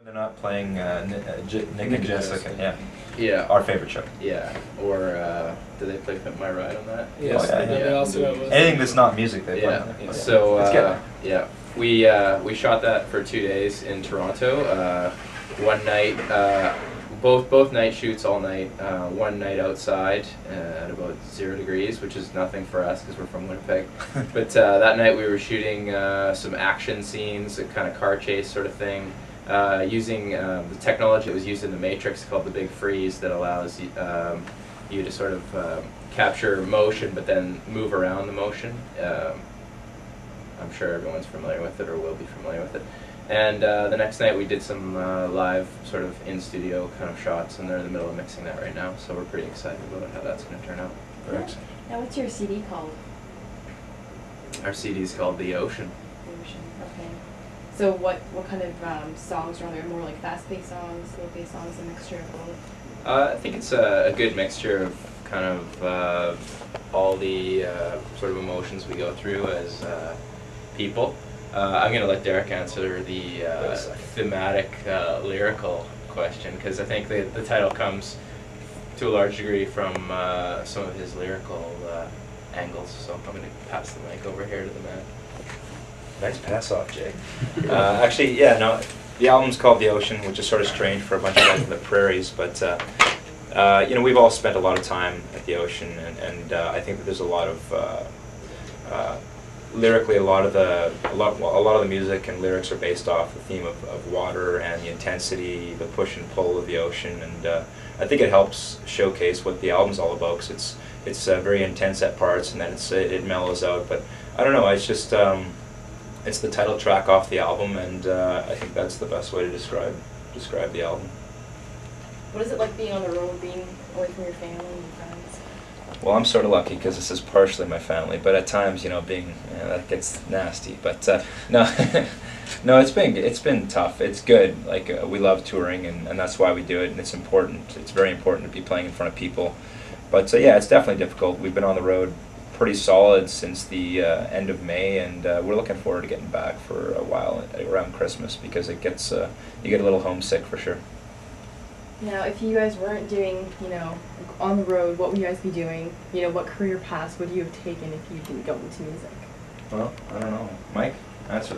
They're not playing Nick and Jessica. Yeah. Yeah. Our favorite show. Yeah. Or do they play Pimp My Ride on that? Yes. Oh, yeah, They also anything that's not music, they play. Yeah. So yeah, we shot that for 2 days in Toronto. One night, both night shoots all night. One night outside at about 0 degrees, which is nothing for us because we're from Winnipeg. But that night we were shooting some action scenes, a kind of car chase sort of thing, using the technology that was used in the Matrix called the Big Freeze that allows you to sort of capture motion but then move around the motion. I'm sure everyone's familiar with it or will be familiar with it. And the next night we did some live sort of in-studio kind of shots, and they're in the middle of mixing that right now, so we're pretty excited about how that's going to turn out. Very excited. Now what's your CD called? Our CD is called The Ocean. The Ocean, okay. So what kind of songs are on there? More like fast-paced songs, slow-paced songs, a mixture of both? I think it's a good mixture of kind of all the sort of emotions we go through as people. I'm going to let Derek answer the thematic lyrical question, because I think the title comes to a large degree from some of his lyrical angles. So I'm going to pass the mic over here to the man. Nice pass off, Jake. Actually, yeah, no, the album's called The Ocean, which is sort of strange for a bunch of guys in the prairies, but you know, we've all spent a lot of time at the ocean, and I think that there's a lot of lyrically, a lot of the music and lyrics are based off the theme of water and the intensity, the push and pull of the ocean, and I think it helps showcase what the album's all about, because it's very intense at parts, and then it mellows out. But I don't know, it's just it's the title track off the album, and I think that's the best way to describe the album. What is it like being on the road, being away from your family and your friends? Well, I'm sort of lucky because this is partially my family, but at times, you know, that gets nasty. But no, no, it's been tough. It's good. Like we love touring, and that's why we do it, and it's important. It's very important to be playing in front of people. But yeah, it's definitely difficult. We've been on the road pretty solid since the end of May, and we're looking forward to getting back for a while around Christmas, because it gets you get a little homesick for sure. Now, if you guys weren't doing, you know, on the road, what would you guys be doing? You know, what career paths would you have taken if you didn't go into music? Well, I don't know. Mike, answer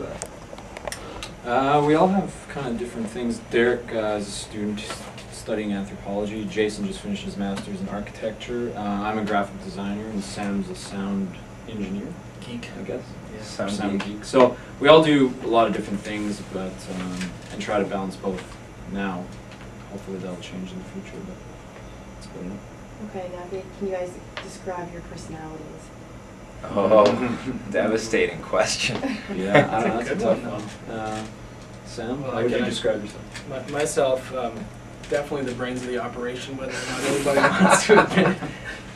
that. We all have kind of different things. Derek is a student studying anthropology. Jason just finished his master's in architecture. I'm a graphic designer, and Sam's a sound engineer. Geek, I guess. Yeah. Sound geek. So we all do a lot of different things, but and try to balance both now. Hopefully that'll change in the future, but it's good enough. Okay, now can you guys describe your personalities? Oh, devastating question. Yeah, I don't know, that's a tough one. Sam, Well, how would you I- describe yourself? Myself, definitely the brains of the operation, whether or not anybody wants to admit it.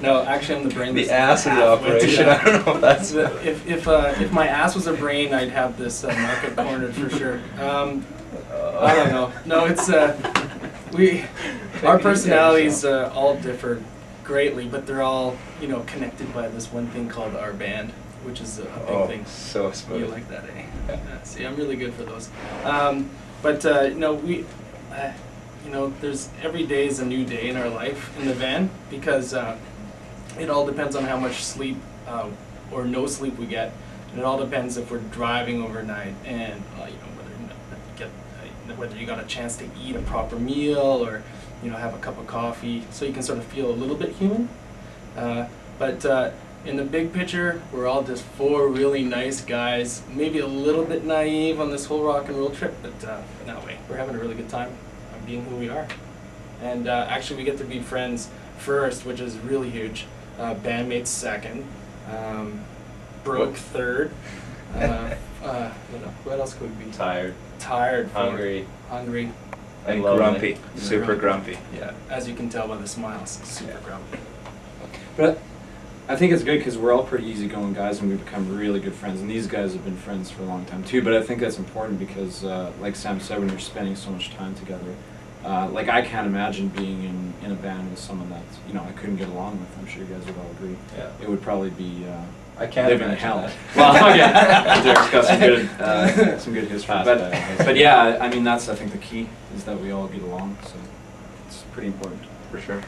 No, actually, I'm the brain. The that's ass of the half, but, operation. I don't know if that's. If my ass was a brain, I'd have this market cornered for sure. I don't know. No, it's our personalities all differ greatly, but they're all, you know, connected by this one thing called our band, which is a big thing. So smooth. You like that, eh? Yeah. See, I'm really good for those. You know, you know, there's every day is a new day in our life in the van, because it all depends on how much sleep or no sleep we get, and it all depends if we're driving overnight, and you know, whether you got a chance to eat a proper meal or, you know, have a cup of coffee, so you can sort of feel a little bit human. But in the big picture, we're all just four really nice guys, maybe a little bit naive on this whole rock and roll trip, but no way, we're having a really good time being who we are. And actually we get to be friends first, which is really huge. Bandmates second, Brooke third. What else could we be? Tired. Tired. Hungry. Hungry. And lonely. grumpy. Super grumpy. Yeah, as you can tell by the smiles, super grumpy. But I think it's good because we're all pretty easygoing guys, and we've become really good friends. And these guys have been friends for a long time too. But I think that's important because, like Sam said, when you're spending so much time together, like I can't imagine being in a band with someone that, you know, I couldn't get along with. I'm sure you guys would all agree. Yeah. It would probably be I can't live in imagine hell. that. Well, yeah, Derek's got some good history. Past But, that. but yeah, I mean, that's, I think, the key, is that we all get along, so it's pretty important. For sure.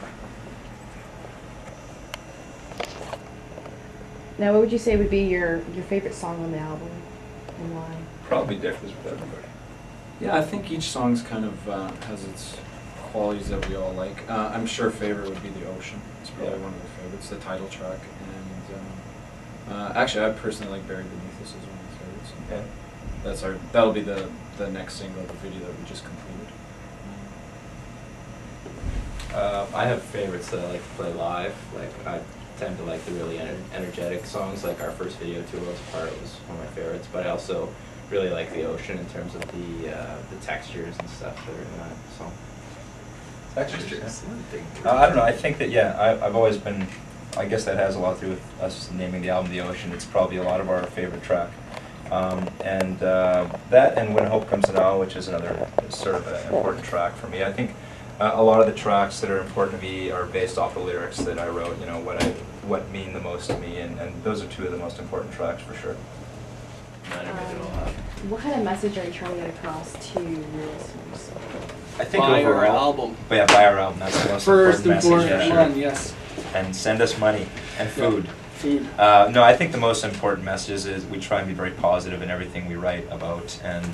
Now, what would you say would be your favorite song on the album, and why? Probably differs with everybody. Yeah, I think each song's kind of has its qualities that we all like. I'm sure favorite would be The Ocean. It's probably Yeah. one of the favorites, the title track. And actually, I personally like Buried Beneath Us as one of my favorites. Yeah. That'll be the next single of the video that we just completed. I have favorites that I like to play live. Like I tend to like the really energetic songs. Like our first video, 2 Worlds Apart, was one of my favorites. But I also really like The Ocean in terms of the textures and stuff that are in that song. Textures. I don't know. I think that I've always been. I guess that has a lot to do with us naming the album The Ocean. It's probably a lot of our favorite track. And that and When Hope Comes to Now, which is another sort of an important track for me. I think a lot of the tracks that are important to me are based off the lyrics that I wrote, you know, what mean the most to me, and those are 2 of the most important tracks for sure. What kind of message are you trying to get across to your listeners? I think Buy our overall, album. But yeah, buy our album, that's the most First important important message. one, yes. And send us money and food. Food. No, I think the most important message is we try and be very positive in everything we write about, and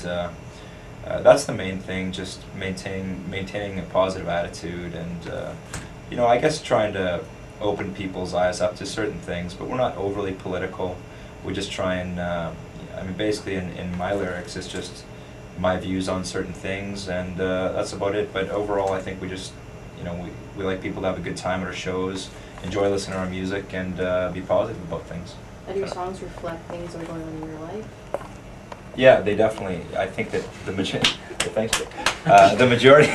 that's the main thing, just maintaining a positive attitude, and you know, I guess trying to open people's eyes up to certain things, but we're not overly political. We just try and, I mean, basically in my lyrics, it's just my views on certain things, and that's about it. But overall, I think we just, you know, we like people to have a good time at our shows, enjoy listening to our music, and be positive about things. And do your songs reflect things that are going on in your life? Yeah, they definitely. I think that the majority, thanks. The majority,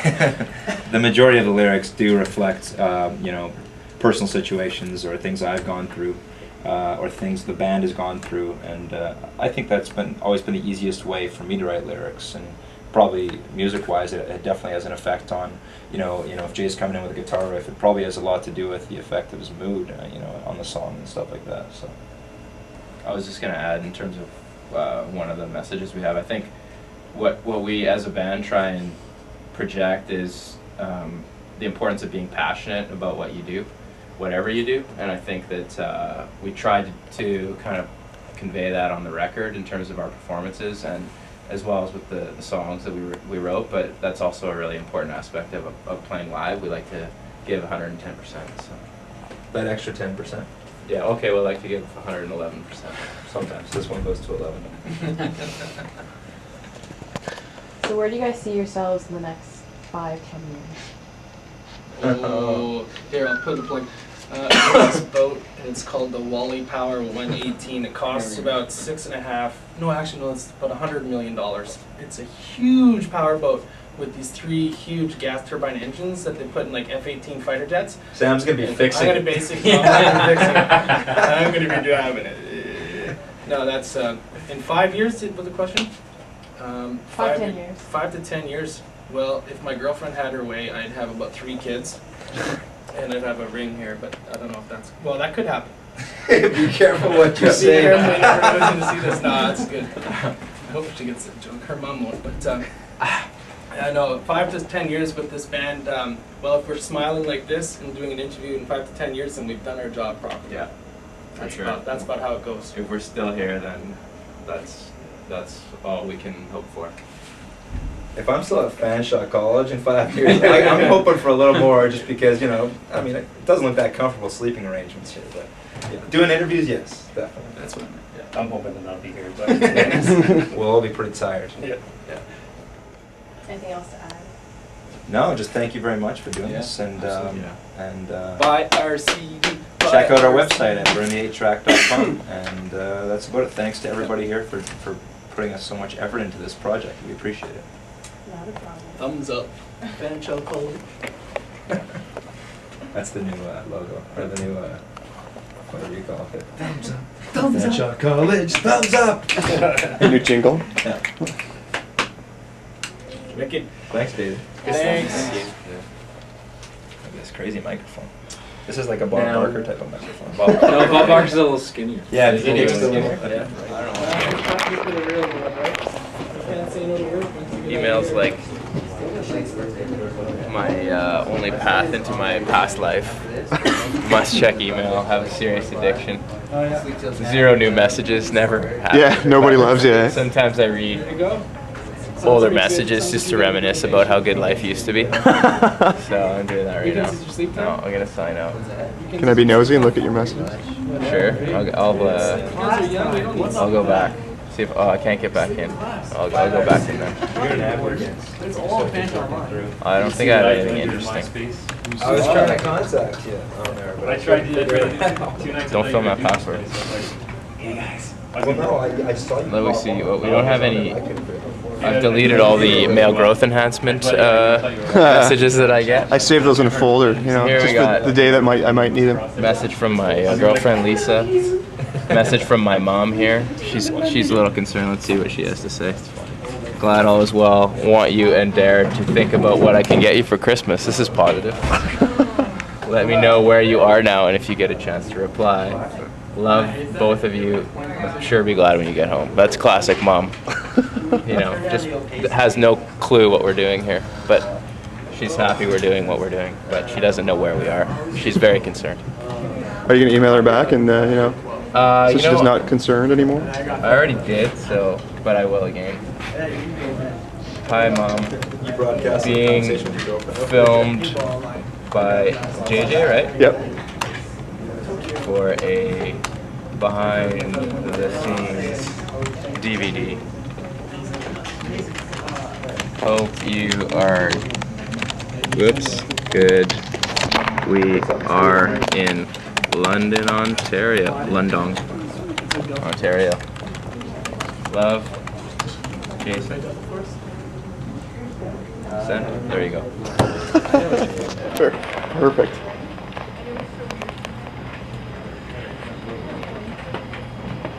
the majority of the lyrics do reflect, you know, personal situations or things I've gone through, or things the band has gone through, and I think that's always been the easiest way for me to write lyrics, and probably music-wise, it definitely has an effect on, you know, if Jay's coming in with a guitar riff, it probably has a lot to do with the effect of his mood, you know, on the song and stuff like that. So, I was just gonna add in terms of one of the messages we have. I think what we as a band try and project is the importance of being passionate about what you do, whatever you do, and I think that we tried to kind of convey that on the record in terms of our performances, and as well as with the songs that we wrote. But that's also a really important aspect of playing live. We like to give 110%. So. that extra 10%. Yeah. Okay. We'd like to give 111%. Sometimes this one goes to 11. So where do you guys see yourselves in the next 5-10 years? Oh, here, I'll put the plug. This boat, and it's called the Wally Power 118. It costs about $6.5. No, actually, no, it's about $100 million. It's a huge power boat with these 3 huge gas turbine engines that they put in like F-18 fighter jets. Sam's gonna be And fixing I'm it. gonna basically, I'm fixing it. I'm gonna be driving it. No, that's in 5 years. Was the question? 5-10 years. 5 to 10 years. Well, if my girlfriend had her way, I'd have about 3 kids, and I'd have a ring here. But I don't know if that's that could happen. Be careful what you Be say. careful, you never know who's gonna see this. No, that's good. I hope she gets a joke. Her mom won't. But I know 5 to 10 years with this band. Well, if we're smiling like this and doing an interview in 5 to 10 years, then we've done our job properly. Yeah. That's sure. that's about how it goes. If we're still here, then that's all we can hope for. If I'm still at Fanshawe College in 5 years, I'm hoping for a little more, just because, you know, I mean, it doesn't look that comfortable sleeping arrangements here, but yeah. Doing interviews, yes, definitely. That's what I meant. Yeah, I'm hoping that I'll be here, but We'll all be pretty tired. yeah. Anything else to add? No, just thank you very much for doing Yeah, this, and absolutely. Buy our CD. check out our website at Burnthe8track.com, and that's about it. Thanks to everybody here for putting us so much effort into this project. We appreciate it. Not a problem. Thumbs up. Fanshawe College. That's the new logo, or the new, whatever you call it. Thumbs up. Thumbs up. Fanshawe College, thumbs up! New jingle. Yeah. Wicked. Thanks, David. Thanks. Look at this crazy microphone. This is like a Bob Now- Barker type of microphone. No, Bob Barker's a little skinnier. Yeah, He's he gets a little skinnier. skinnier. Emails Emails like my only path into my past life. Must check email. Have a serious addiction. 0 new messages. Never. Happen. Yeah, nobody loves you, eh? Sometimes I read older messages just to reminisce about how good life used to be. So I'm doing that right now. No, I'm gonna sign out. Can I be nosy and look at your messages? Sure. I'll go back. See if I can't get back in. I'll go back in then. I don't think I have anything interesting. I was trying to contact you on there, but I tried to do it 2 nights. Don't fill my password. Hey guys. Well, no, I saw you. Let me see. Well, we don't have any. I've deleted all the male growth enhancement messages that I get. I saved those in a folder, you know, Here we just got- the day that I might need them. Message from my girlfriend Lisa. Message from my mom here. She's a little concerned. Let's see what she has to say. Glad all is well. Want you and Dare to think about what I can get you for Christmas. This is positive. Let me know where you are now and if you get a chance to reply. Love both of you. I'm sure be glad when you get home. That's classic mom. You know, just has no clue what we're doing here, but she's happy we're doing what we're doing, but she doesn't know where we are. She's very concerned. Are you gonna email her back and you know, so You she's know, not concerned anymore? I already did, so, but I will again. Hi, Mom. You broadcast the Being conversation with your girlfriend. filmed by JJ, right? Yep. For a behind the scenes DVD. Hope you are, whoops, good. We are in London, Ontario. London, Ontario. Love, Jason. Send. There you go. Perfect.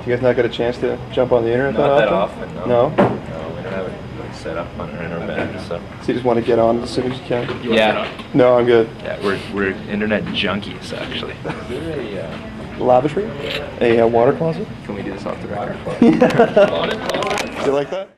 You guys not get a chance to jump on the internet Not that often? often, no. No? No, we don't have it set up on our internet, so. So you just want to get on as soon as you can? Yeah, No, I'm good. yeah, we're internet junkies actually. Lavatory? A water closet? Can we do this off the record? Do you like that?